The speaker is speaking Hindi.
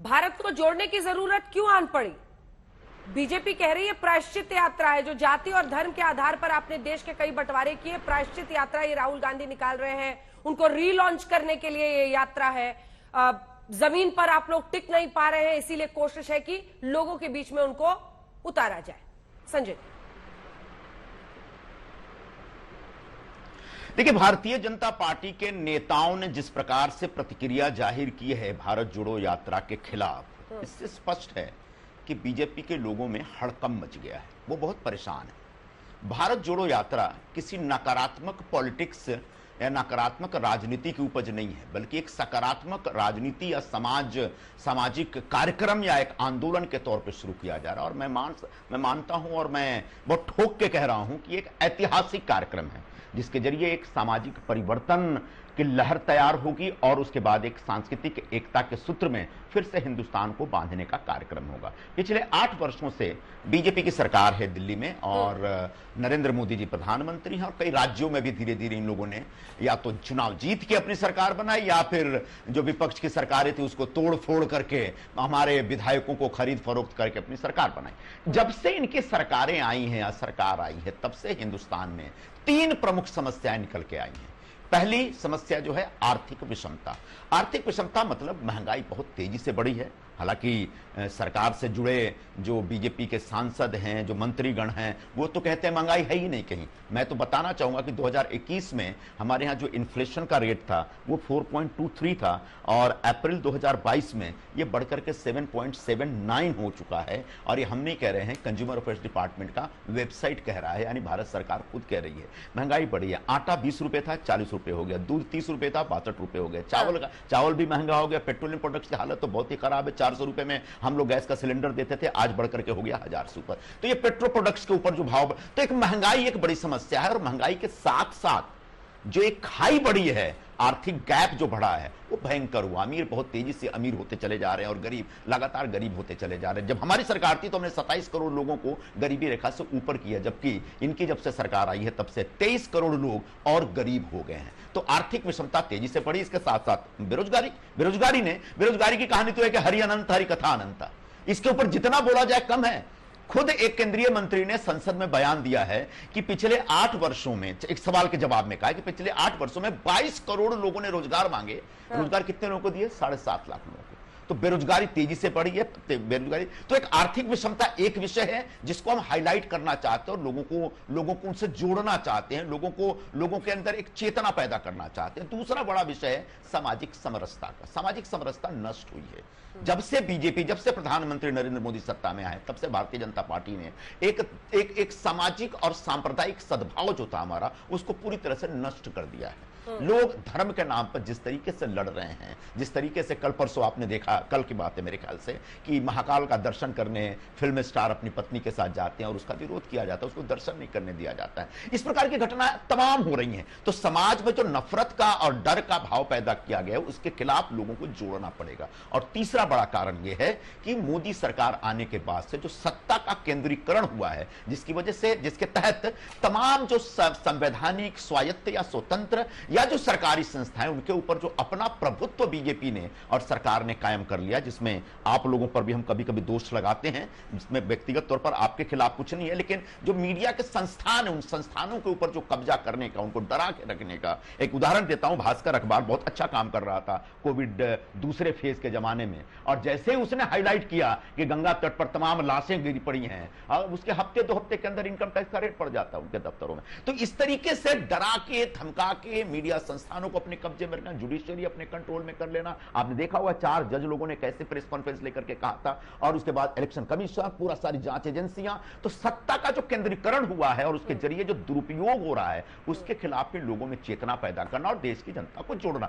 भारत को जोड़ने की जरूरत क्यों आन पड़ी? बीजेपी कह रही है प्रायश्चित यात्रा है, जो जाति और धर्म के आधार पर आपने देश के कई बंटवारे किए, प्रायश्चित यात्रा ये राहुल गांधी निकाल रहे हैं, उनको रीलॉन्च करने के लिए ये यात्रा है। जमीन पर आप लोग टिक नहीं पा रहे हैं, इसीलिए कोशिश है कि लोगों के बीच में उनको उतारा जाए। संजय, देखिए, भारतीय जनता पार्टी के नेताओं ने जिस प्रकार से प्रतिक्रिया जाहिर की है भारत जोड़ो यात्रा के खिलाफ, इससे स्पष्ट है कि बीजेपी के लोगों में हड़कंप मच गया है, वो बहुत परेशान है। भारत जोड़ो यात्रा किसी नकारात्मक पॉलिटिक्स या नकारात्मक राजनीति की उपज नहीं है, बल्कि एक सकारात्मक राजनीति या सामाजिक कार्यक्रम या एक आंदोलन के तौर पर शुरू किया जा रहा है। और मैं मानता हूं और मैं बहुत ठोक के कह रहा हूं कि एक ऐतिहासिक कार्यक्रम है, जिसके जरिए एक सामाजिक परिवर्तन की लहर तैयार होगी और उसके बाद एक सांस्कृतिक एकता के सूत्र में फिर से हिंदुस्तान को बांधने का कार्यक्रम होगा। पिछले 8 वर्षों से बीजेपी की सरकार है दिल्ली में और नरेंद्र मोदी जी प्रधानमंत्री हैं और कई राज्यों में भी धीरे धीरे इन लोगों ने या तो चुनाव जीत के अपनी सरकार बनाई या फिर जो विपक्ष की सरकारें थी उसको तोड़ फोड़ करके हमारे विधायकों को खरीद फरोख्त करके अपनी सरकार बनाई। जब से इनकी सरकारें आई हैं या सरकार आई है, तब से हिंदुस्तान में 3 प्रमुख समस्याएं निकल के आई हैं। पहली समस्या जो है आर्थिक विषमता। आर्थिक विषमता मतलब महंगाई बहुत तेजी से बढ़ी है। हालांकि सरकार से जुड़े जो बीजेपी के सांसद हैं, जो मंत्रीगण हैं, वो तो कहते हैं महंगाई है ही नहीं कहीं। मैं तो बताना चाहूंगा कि 2021 में हमारे यहाँ जो इन्फ्लेशन का रेट था वो 4.23 था और अप्रैल 2022 में ये बढ़कर के 7.79 हो चुका है। और ये हम नहीं कह रहे हैं, कंज्यूमर अफेयर्स डिपार्टमेंट का वेबसाइट कह रहा है, यानी भारत सरकार खुद कह रही है। महंगाई बढ़ी है। आटा 20 रुपए था, 40 रुपए हो गया। दूध 30 रुपए था, 62 रुपए हो गया। चावल भी महंगा हो गया। पेट्रोलियम प्रोडक्ट्स की हालत तो बहुत ही खराब है। 400 रुपए में हम लोग गैस का सिलेंडर देते थे, आज बढ़कर के हो गया 1000 से ऊपर। तो ये पेट्रो प्रोडक्ट्स के ऊपर जो भाव, तो एक महंगाई एक बड़ी समस्या है। और महंगाई के साथ साथ जो एक खाई बढ़ी है, आर्थिक गैप जो बढ़ा है, वो भयंकर हुआ। अमीर बहुत तेजी से अमीर होते चले जा रहे हैं और गरीब लगातार गरीब होते चले जा रहे हैं। जब हमारी सरकार थी तो हमने 27 करोड़ लोगों को गरीबी रेखा से ऊपर किया, जबकि इनकी जब से सरकार आई है तब से 23 करोड़ लोग और गरीब हो गए हैं। तो आर्थिक विषमता तेजी से बढ़ी। इसके साथ साथ बेरोजगारी की कहानी तो है कि हरि अनंत हरि कथा अनंत, इसके ऊपर जितना बोला जाए कम है। खुद एक केंद्रीय मंत्री ने संसद में बयान दिया है कि पिछले 8 वर्षों में, एक सवाल के जवाब में कहा कि पिछले 8 वर्षों में 22 करोड़ लोगों ने रोजगार मांगे। रोजगार कितने लोगों को दिए? 7.5 लाख लोगों को। तो बेरोजगारी तेजी से बढ़ी है। बेरोजगारी तो एक आर्थिक विषमता एक विषय है जिसको हम हाईलाइट करना चाहते हैं और लोगों को उनसे जोड़ना चाहते हैं, लोगों के अंदर एक चेतना पैदा करना चाहते हैं। दूसरा बड़ा विषय है सामाजिक समरसता का। सामाजिक समरसता नष्ट हुई है। जब से प्रधानमंत्री नरेंद्र मोदी सत्ता में आए, तब से भारतीय जनता पार्टी ने एक सामाजिक और सांप्रदायिक सद्भाव जो था हमारा, उसको पूरी तरह से नष्ट कर दिया है। लोग धर्म के नाम पर जिस तरीके से लड़ रहे हैं, जिस तरीके से कल परसों आपने देखा, कल की बात है मेरे ख्याल से, कि महाकाल का दर्शन करने फिल्म स्टार अपनी पत्नी के साथ जाते हैं और उसका विरोध किया जाता है, उसको दर्शन नहीं करने दिया जाता है। इस प्रकार की घटनाएं तमाम हो रही हैं। तो समाज में जो नफरत का और डर का भाव पैदा किया गया है, उसके खिलाफ लोगों को जोड़ना पड़ेगा। और तीसरा बड़ा कारण यह है कि मोदी सरकार आने के बाद से जो सत्ता का केंद्रीकरण हुआ है, जिसके तहत तमाम जो संवैधानिक, स्वायत्त या स्वतंत्र या जो सरकारी संस्थाएं, उनके ऊपर जो अपना प्रभुत्व बीजेपी ने और सरकार ने कायम कर लिया, जिसमें आप लोगों पर भी हम कभी कभी दोष लगाते हैं, जिसमें व्यक्तिगत तौर पर आपके खिलाफ कुछ नहीं है, लेकिन जो मीडिया के संस्थान है, उन संस्थानों के ऊपर जो कब्जा करने का, उनको डरा के रखने का एक उदाहरण देता हूं। भास्कर अखबार बहुत अच्छा काम कर रहा था कोविड दूसरे फेज के जमाने में, और जैसे ही उसने हाईलाइट किया कि गंगा तट पर तमाम लाशें गिरी पड़ी हैं, और उसके हफ्ते 2 हफ्ते के अंदर इनकम टैक्स का रेट पड़ जाता है उनके दफ्तरों में। तो इस तरीके से डरा के, धमका के मीडिया संस्थानों को अपने कब्जे में रखना, जुडिशियरी अपने कंट्रोल में कर लेना। आपने देखा हुआ 4 जज लोगों ने कैसे प्रेस कॉन्फ्रेंस लेकर के कहा था, और उसके बाद इलेक्शन कमीशन, पूरा सारी जांच एजेंसियां। तो सत्ता का जो केंद्रीकरण हुआ है और उसके जरिए जो दुरुपयोग हो रहा है, उसके खिलाफ भी लोगों में चेतना पैदा करना और देश की जनता को जोड़ना।